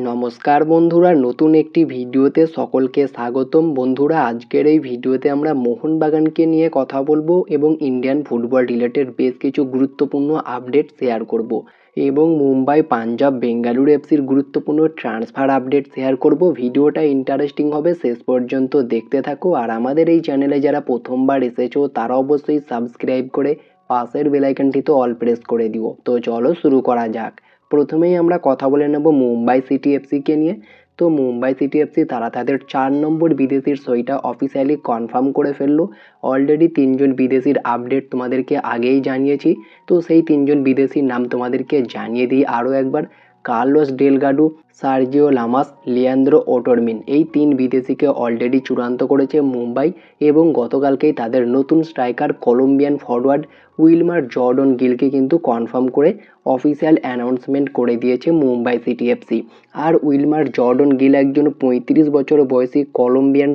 নমস্কার বন্ধুরা, নতুন একটি ভিডিওতে সকলকে স্বাগতম। বন্ধুরা, আজকের এই ভিডিওতে আমরা মোহনবাগানকে নিয়ে কথা বলবো এবং ইন্ডিয়ান ফুটবল রিলেটেড বেশ কিছু গুরুত্বপূর্ণ আপডেট শেয়ার করব এবং মুম্বাই, পাঞ্জাব, বেঙ্গালুরু এফসির গুরুত্বপূর্ণ ট্রান্সফার আপডেট শেয়ার করব। ভিডিওটা ইন্টারেস্টিং হবে, শেষ পর্যন্ত দেখতে থাকো। আর আমাদের এই চ্যানেলে যারা প্রথমবার এসেছো তারা অবশ্যই সাবস্ক্রাইব করে পাশের বেল আইকনটিতে অল প্রেস করে দিও। তো চলো শুরু করা যাক। প্রথমেই আমরা কথা বলে নেব মুম্বাই সিটি এফসিকে নিয়ে। তো মুম্বাই সিটি এফসি তারা তাদের 4 নম্বর বিদেশির সইটা অফিসিয়ালি কনফার্ম করে ফেললো। অলরেডি 3জন বিদেশির আপডেট তোমাদেরকে আগেই জানিয়েছি, তো সেই 3জন বিদেশির নাম তোমাদেরকে জানিয়ে দিই আরও একবার। Carlos Delgado, Sergio llamas, Leandro ওটরমিন, এই 3 বিদেশিকে অলরেডি চূড়ান্ত করেছে মুম্বাই এবং গতকালকেই তাদের নতুন striker Colombian forward Wilmer Jordan গিলকে কিন্তু কনফার্ম করে অফিসিয়াল অ্যানাউন্সমেন্ট করে দিয়েছে মুম্বাই সিটি এফসি। আর উইলমার জর্ডন গিল একজন 35 বছর বয়সী কলম্বিয়ান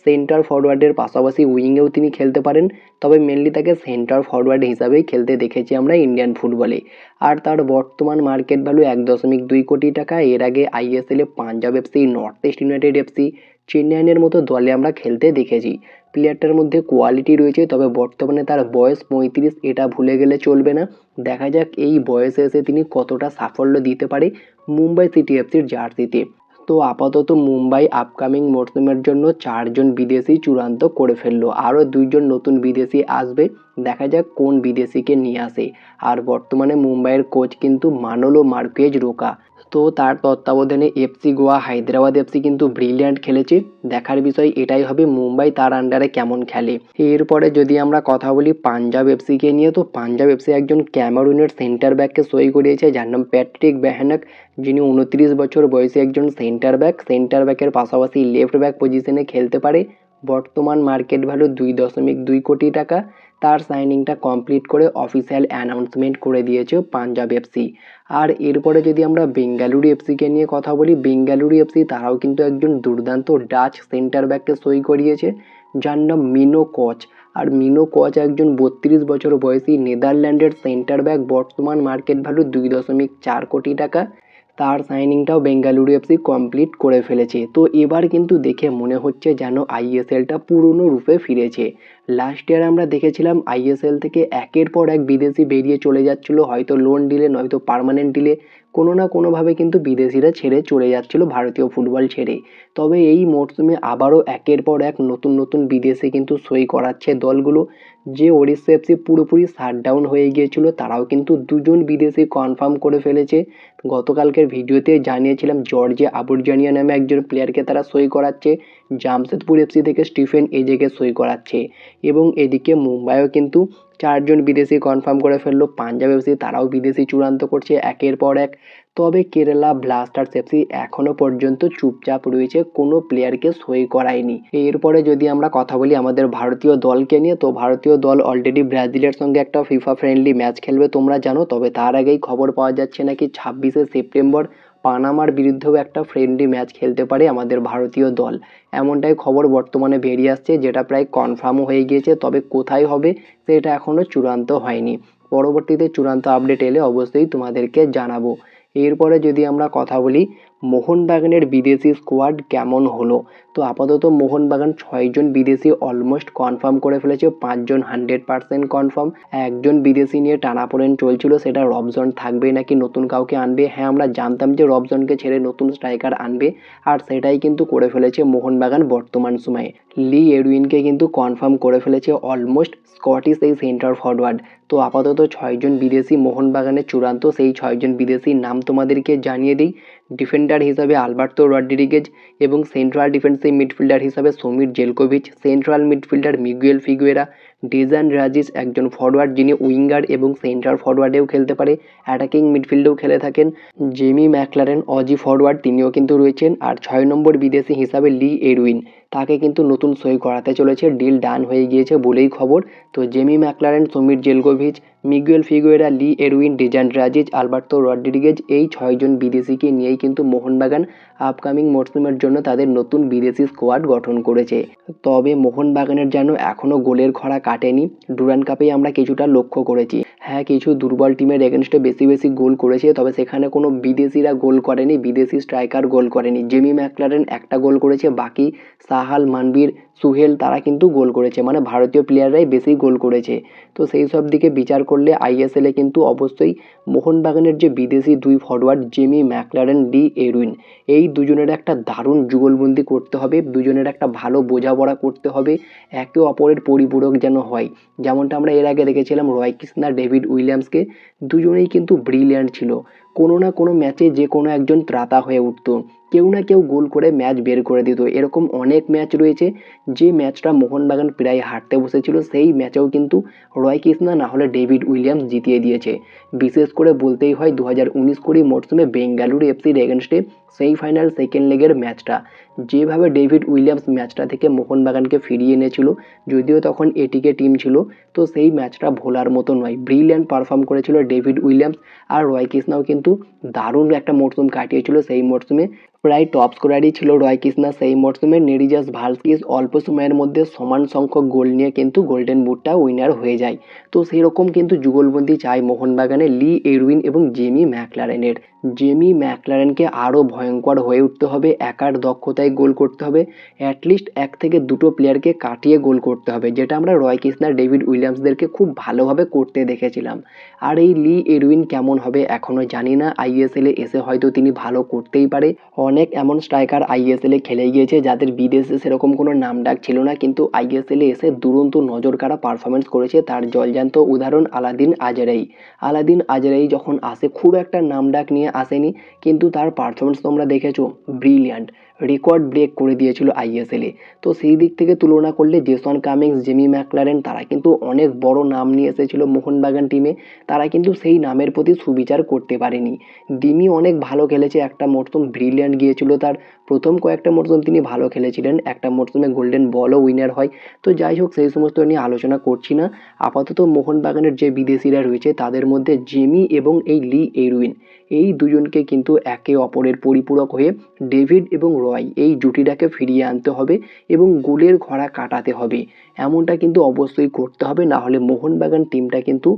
সেন্টার ফরওয়ার্ডের পাশাপাশি উইংয়েও তিনি খেলতে পারেন, তবে মেনলি তাকে সেন্টার ফরওয়ার্ড হিসাবেই খেলতে দেখেছি আমরা ইন্ডিয়ান ফুটবলে। আর তার বর্তমান মার্কেট ভ্যালু 1.2 কোটি টাকা। এর আগে আইএসএলে Punjab FC, north east united FC, চেন্নাইয়ের মতো দলে আমরা খেলতে দেখেছি। প্লেয়ারটার মধ্যে কোয়ালিটি রয়েছে, তবে বর্তমানে তার বয়স 35, এটা ভুলে গেলে চলবে না। দেখা যাক এই বয়সে এসে তিনি কতটা সাফল্য দিতে পারে মুম্বাই সিটি এফসির জার্সিতে। তো আপাতত মুম্বাই আপকামিং মরশুমের জন্য 4জন বিদেশি চূড়ান্ত করে ফেললো, আরও 2জন নতুন বিদেশি আসবে। দেখা যাক কোন বিদেশিকে নিয়ে আসে। আর বর্তমানে মুম্বাইয়ের কোচ কিন্তু মানোলো মার্কুয়েজ রোকা। তো তার তত্ত্বাবধানে এফসি গোয়া, হায়দ্রাবাদ এফসি কিন্তু ব্রিলিয়ান্ট খেলেছে। দেখার বিষয় এটাই হবে মুম্বাই তার আন্ডারে কেমন খেলে। এরপরে যদি আমরা কথা বলি পাঞ্জাব এফসিকে নিয়ে, তো পাঞ্জাব এফসি একজন ক্যামেরুনের সেন্টার ব্যাককে সই করিয়েছে যার নাম প্যাট্রিক ব্যাহেনক, যিনি 29 বছর বয়সী একজন সেন্টার ব্যাকের পাশাপাশি লেফট ব্যাক পজিশনে খেলতে পারে। বর্তমান মার্কেট ভ্যালু 2.2 কোটি টাকা। তার সাইনিংটা কমপ্লিট করে অফিসিয়াল অ্যানাউন্সমেন্ট করে দিয়েছে পাঞ্জাব এফসি। আর এরপরে যদি আমরা বেঙ্গালুরু এফসিকে নিয়ে কথা বলি, বেঙ্গালুরু এফসি তারাও কিন্তু একজন দুর্দান্ত ডাচ সেন্টার ব্যাককে সই করিয়েছে যার নাম মিনো কচ। আর মিনো কচ একজন 32 বছর বয়সী নেদারল্যান্ডের সেন্টার ব্যাক। বর্তমান মার্কেট ভ্যালু 2.4 কোটি টাকা। তার সাইনিংটাও বেঙ্গালুরু এফসি কমপ্লিট করে ফেলেছে। তো এবার কিন্তু দেখে মনে হচ্ছে যেন আইএসএলটা পুরনো রূপে ফিরেছে। লাস্ট ইয়ার আমরা দেখেছিলাম আইএসএল থেকে একের পর এক বিদেশি বেরিয়ে চলে যাচ্ছিলো, হয়তো লোন ডিলে নয়তো পার্মানেন্ট ডিলে, কোনো না কোনোভাবে কিন্তু বিদেশিরা ছেড়ে চলে যাচ্ছিলো ভারতীয় ফুটবল ছেড়ে। তবে এই মরশুমে আবারও একের পর এক নতুন নতুন বিদেশি কিন্তু সই করাচ্ছে দলগুলো। যে ওড়িশা এফসি পুরোপুরি শাটডাউন হয়ে গিয়েছিল, তারাও কিন্তু 2জন বিদেশি কনফার্ম করে ফেলেছে। গতকালকের ভিডিওতে জানিয়েছিলাম জর্জে আবুরজানিয়া নামে একজন প্লেয়ারকে তারা সই করাচ্ছে। জামশেদপুর এফসি থেকে স্টিফেন এজেকে সই করাচ্ছে। এবং এদিকে মুম্বাইও কিন্তু 4জন বিদেশি কনফার্ম করে ফেললো। পাঞ্জাব এফসি তারাও বিদেশি চূড়ান্ত করছে একের পর এক। তবে কেরালা ব্লাস্টার্স এফসি এখনও পর্যন্ত চুপচাপ রয়েছে, কোনো প্লেয়ারকে সই করায়নি। এরপরে যদি আমরা কথা বলি আমাদের ভারতীয় দলকে নিয়ে, তো ভারতীয় দল অলরেডি ব্রাজিলের সঙ্গে একটা ফিফা ফ্রেন্ডলি ম্যাচ খেলবে তোমরা জানো। তবে তার আগেই খবর পাওয়া যাচ্ছে নাকি 26শে সেপ্টেম্বর পানামার বিরুদ্ধেও একটা ফ্রেন্ডলি ম্যাচ খেলতে পারে আমাদের ভারতীয় দল। এমনটাই খবর বর্তমানে বেরিয়ে আসছে, যেটা প্রায় কনফার্মও হয়ে গিয়েছে। তবে কোথায় হবে সেটা এখনও চূড়ান্ত হয়নি। পরবর্তীতে চূড়ান্ত আপডেট এলে অবশ্যই তোমাদেরকে জানাবো। এরপরে যদি আমরা কথা বলি মোহনবাগানের বিদেশি স্কোয়াড কেমন হলো, তো আপাতত মোহনবাগান 6জন বিদেশি অলমোস্ট কনফার্ম করে ফেলেছে। 5জন 100% কনফার্ম। একজন বিদেশি নিয়ে টানাপোড়েন চলছিল, সেটা রবজন থাকবে নাকি নতুন কাউকে আনবে। হ্যাঁ, আমরা জানতাম যে রবজনকে ছেড়ে নতুন স্ট্রাইকার আনবে, আর সেটাই কিন্তু করে ফেলেছে মোহনবাগান বর্তমান সময়ে। লি এডউইনকে কিন্তু কনফার্ম করে ফেলেছে অলমোস্ট স্কটিশ এই সেন্টার ফরওয়ার্ড। তো আপাতত 6জন বিদেশি মোহনবাগানের চূড়ান্ত। সেই 6জন বিদেশির নাম তোমাদেরকে জানিয়ে দিই। ডিফেন্ডার হিসাবে আলবার্তো রড্রিগেজ এবং সেন্ট্রাল ডিফেন্সিভ মিডফিল্ডার হিসাবে Samir Zeljkovic, central midfielder Miguel Figueira, Dejan Rajic একজন ফরওয়ার্ড যিনি উইঙ্গার এবং সেন্টার ফরওয়ার্ডেও খেলতে পারে, অ্যাটাকিং মিডফিল্ডেও খেলে থাকেন। জেমি ম্যাকলারেন অজি ফরওয়ার্ড, তিনিও কিন্তু রয়েছেন। আর 6 নম্বর বিদেশি হিসাবে লি এডউইন, তাকে কিন্তু নতুন সই করাতে চলেছে, ডিল ডান হয়ে গিয়েছে বলেই খবর। তো Jamie Maclaren, Samir Zeljkovic, Miguel Figueira, Lee Edwin, Dejan Rajic, Alberto Rodriguez, এই 6জন বিদেশিকে নিয়েই কিন্তু মোহনবাগান আপকামিং মরশুমের জন্য তাদের নতুন বিদেশি স্কোয়াড গঠন করেছে। তবে মোহনবাগানের যেন এখনও গোলের খরা কাটেনি, ডুরান্ড কাপেই আমরা কিছুটা লক্ষ্য করেছি। হ্যাঁ, কিছু দুর্বল টিমের এগেনস্টে বেশি গোল করেছে, তবে সেখানে কোনো বিদেশিরা গোল করেনি, বিদেশি স্ট্রাইকার গোল করেনি। জেমি ম্যাকলারেন একটা গোল করেছে, বাকি সাহাল, মানবীর, সুহেল তারা কিন্তু গোল করেছে, মানে ভারতীয় প্লেয়াররাই বেশি গোল করেছে। তো সেই সব দিকে বিচার করলে আইএসএলে কিন্তু অবশ্যই মোহনবাগানের যে বিদেশি দুই forward Jamie Maclaren, D Erwin, এই দুজনের একটা দারুণ যুগলবন্দি করতে হবে, দুজনের একটা ভালো বোঝাপড়া করতে হবে, একে অপরের পরিপূরক যেন হয়। যেমনটা আমরা এর আগে দেখেছিলাম রয় কৃষ্ণা, ডেভিড উইলিয়ামসকে, দুজনেই কিন্তু ব্রিলিয়ান্ট ছিল। কোনো না কোনো ম্যাচে যে কোনো একজন ত্রাতা হয়ে উঠতো, কেউ না কেউ গোল করে ম্যাচ বের করে দিত। এরকম অনেক ম্যাচ রয়েছে, যে ম্যাচটা মোহনবাগান প্রায় হারতে বসেছিল সেই ম্যাচেও কিন্তু রয় কৃষ্ণা না হলে ডেভিড উইলিয়ামস জিতিয়ে দিয়েছে। বিশেষ করে বলতেই হয় 2019-20 মরশুমে বেঙ্গালুরু এফসির এগেনস্টে সেমিফাইনাল সেকেন্ড লেগের ম্যাচটা, যেভাবে ডেভিড উইলিয়ামস ম্যাচটা থেকে মোহনবাগানকে ফিরিয়ে এনেছিল, যদিও তখন এটিকে টিম ছিল, তো সেই ম্যাচটা ভোলার মতো নয়। ব্রিলিয়ান্ট পারফর্ম করেছিল ডেভিড উইলিয়ামস, আর রয় কৃষ্ণাও কিন্তু দারুণ একটা মরশুম কাটিয়েছিল সেই মরশুমে। প্রায় টপ স্কোরারই ছিল রয় কৃষ্ণা সেই মরশুমে। নেরিজাস ভালস্কিস অল্প সময়ের মধ্যে সমান সংখ্যক গোল নিয়ে কিন্তু গোল্ডেন বুটটা উইনার হয়ে যায়। তো সেই রকম কিন্তু যুগলবন্দি চাই মোহনবাগানে লি এরউইন এবং জেমি ম্যাকলারেনের। জেমি ম্যাকলারেনকে আরও ভয়ঙ্কর হয়ে উঠতে হবে, একার দক্ষতায় গোল করতে হবে, অ্যাটলিস্ট 1 থেকে 2টো প্লেয়ারকে কাটিয়ে গোল করতে হবে, যেটা আমরা রয় কৃষ্ণা, ডেভিড উইলিয়ামসদেরকে খুব ভালোভাবে করতে দেখেছিলাম। আর এই লি এরউইন কেমন হবে এখনও জানি না, আইএসএলে এসে হয়তো তিনি ভালো করতেই পারে। অনেক এমন স্ট্রাইকার আইএসএলে খেলে গিয়েছে যাদের বিদেশে সেরকম কোনো নামডাক ছিল না, কিন্তু আইএসএলে এসে দুরন্ত নজর কাড়া পারফরমেন্স করেছে। তার জলজান্ত উদাহরণ আলাদিন আজরাই। আলাদিন আজরাই যখন আসে খুব একটা নামডাক নিয়ে আসেনি, কিন্তু তার পারফরমেন্স তোমরা দেখেছো, ব্রিলিয়ান্ট, রেকর্ড ব্রেক করে দিয়েছিল আইএসএলে। তো সেই দিক থেকে তুলনা করলে জেসন কামিংস, জেমি ম্যাকলারেন তারা কিন্তু অনেক বড় নাম নিয়ে এসেছিল মোহনবাগান টিমে, তারা কিন্তু সেই নামের প্রতি সুবিচার করতে পারেনি। দিমি অনেক ভালো খেলেছে, একটা মরশুম ব্রিলিয়ান্ট গিয়েছিল তার, প্রথম কয়েকটা মরশুম তিনি ভালো খেলেছিলেন, একটা মরশুমে গোল্ডেন বলও উইনার হয়। তো যাই হোক, সেই সমস্ত নিয়ে আলোচনা করছি না। আপাতত মোহনবাগানের যে বিদেশিরা রয়েছে তাদের মধ্যে জেমি এবং এই লি এরউইন, এই দুজনকে কিন্তু একে অপরের পরিপূরক হয়ে ডেভিড এবং রয় এই জুটিটাকে ফিরিয়ে আনতে হবে এবং গোলের ঘোড়া কাটাতে হবে। এমনটা কিন্তু অবশ্যই করতে হবে, না হলে মোহনবাগান টিমটা কিন্তু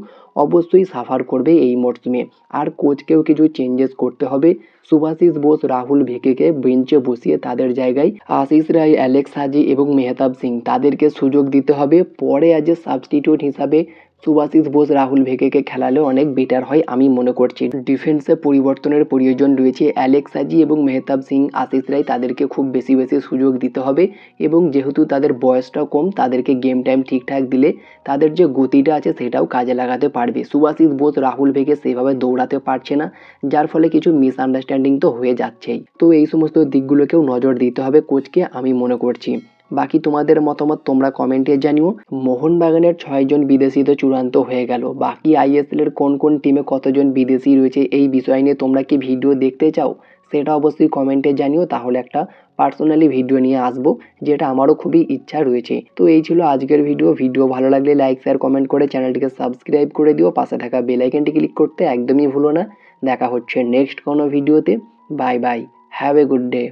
অবশ্যই সাফার করবে এই মরশুমে। আর কোচকেও কিছু চেঞ্জেস করতে হবে। সুভাশিস বোস, রাহুল ভিকেকে বেঞ্চে বসিয়ে তাদের জায়গায় আশিস রায়, অ্যালেক্স হাজি এবং মেহতাব সিং তাদেরকে সুযোগ দিতে হবে। পরে অ্যাজ এ সাবস্টিটিউট হিসাবে সুভাশিস বোস, রাহুল ভিকেকে খেলালে অনেক বেটার হয় আমি মনে করছি। ডিফেন্সে পরিবর্তনের প্রয়োজন রয়েছে। অ্যালেক্স হাজি এবং মেহতাব সিং, আশিস রায় তাদেরকে খুব বেশি সুযোগ দিতে হবে, এবং যেহেতু তাদের বয়সটাও কম তাদেরকে গেম টাইম ঠিকঠাক দিলে তাদের যে গতিটা আছে সেটাও কাজে লাগাতে পারবে। সুভাশিস বোস, রাহুল ভিকে সেভাবে দৌড়াতে পারছে না, যার ফলে কিছু মিসআন্ডারস্ট্যান্ডিং তো হয়ে যাচ্ছেই। তো এই সমস্ত দিকগুলোকেও নজর দিতে হবে কোচকে আমি মনে করছি। বাকি তোমাদের মতামত তোমরা কমেন্টে জানিও। মোহনবাগানের 6জন বিদেশি তো চূড়ান্ত হয়ে গেল, বাকি আইএসএলের কোন কোন টিমে কতজন বিদেশি রয়েছে এই বিষয় নিয়ে তোমরা কি ভিডিও দেখতে চাও সেটা অবশ্যই কমেন্টে জানিও, তাহলে একটা পার্সোনালি ভিডিও নিয়ে আসবো, যেটা আমারও খুবই ইচ্ছা রয়েছে। তো এই ছিল আজকের ভিডিও ভালো লাগলে লাইক, শেয়ার, কমেন্ট করে চ্যানেলটিকে সাবস্ক্রাইব করে দিও, পাশে থাকা বেল আইকনটি ক্লিক করতে একদমই ভুলো না। দেখা হচ্ছে নেক্সট কোনো ভিডিওতে। Bye bye, have a good day.